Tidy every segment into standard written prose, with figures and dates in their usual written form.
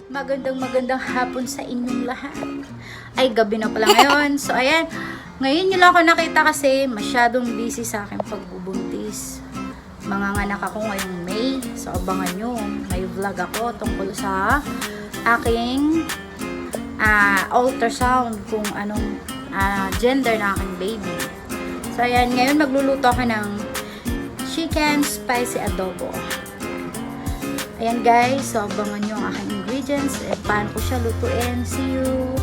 Magandang hapon sa inyong lahat. Ay, gabi na pala ngayon. So, ayan. Ngayon nyo lang ako nakita kasi masyadong busy sa akin pagbubuntis. Manganganak ako ngayong May. So, abangan nyo. May vlog ako tungkol sa aking ultrasound kung anong gender na aking baby. So, ayan. Ngayon magluluto ako ng chicken spicy adobo. Ayan guys, so abangan nyo ang aking ingredients at paano ko siya lutuin. See you!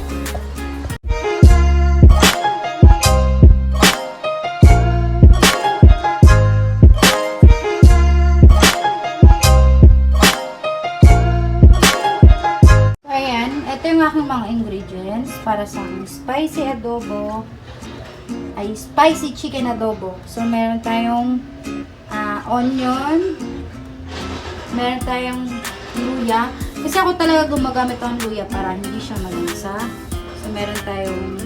So ayan, ito yung aking mga ingredients para sa aking spicy adobo. Ay, spicy chicken adobo. So meron tayong onion, meron tayong luya. Kasi ako talaga gumagamit ng luya para hindi siya malansa. So, meron tayong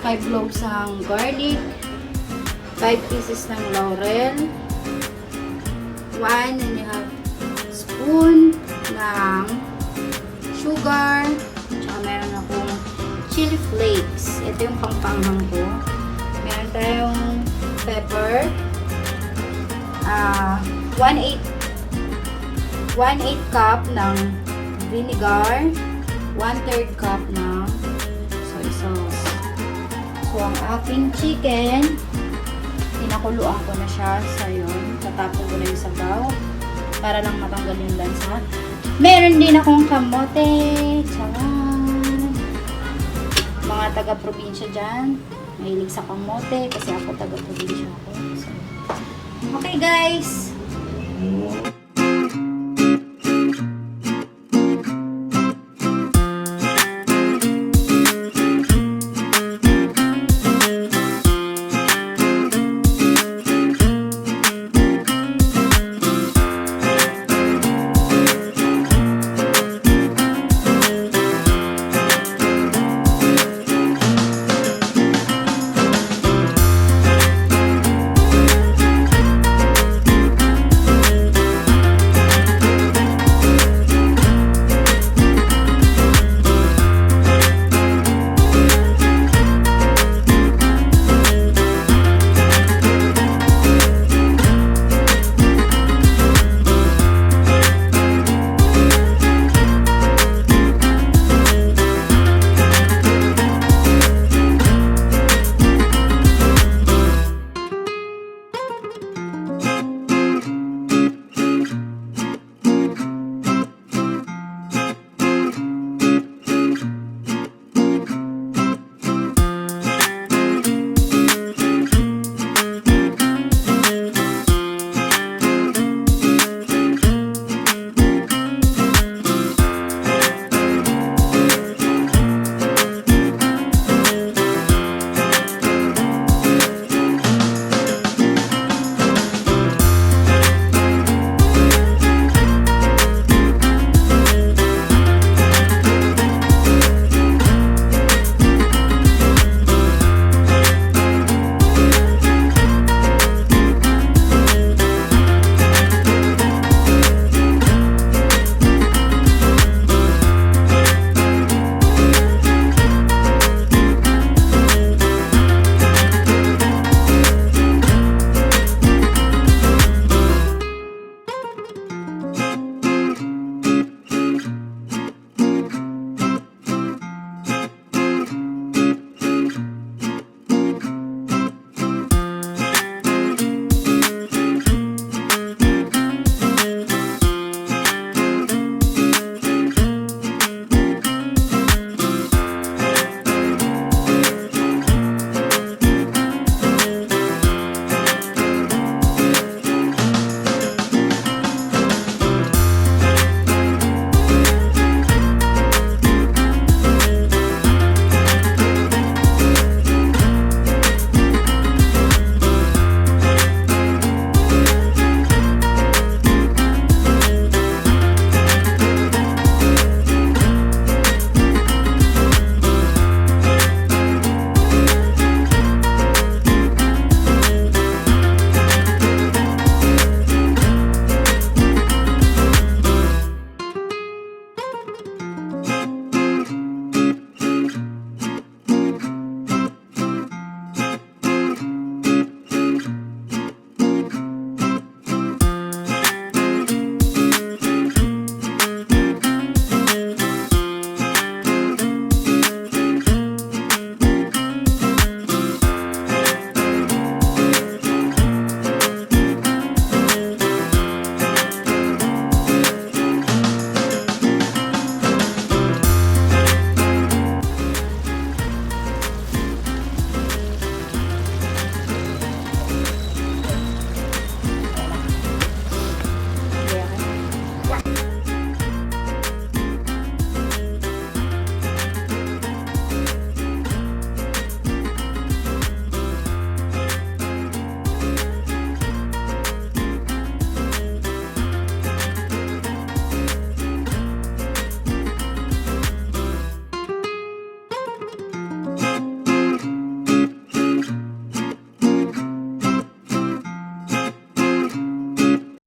5 cloves ng garlic, 5 pieces ng laurel, 1.5 spoon ng sugar, tsaka meron akong chili flakes. Ito yung pangpanghang ko. Meron tayong pepper, 1/8 cup ng vinegar, 1/3 cup ng soy sauce. So, ang aking chicken, pinakuluan ko na siya. So, yun, tatapon ko na yung sabaw para lang matanggal yung lansa. Meron din akong kamote. Tcharan! Mga taga-probinsya dyan, mahilig sa kamote kasi ako taga-probinsya ako. So, okay guys!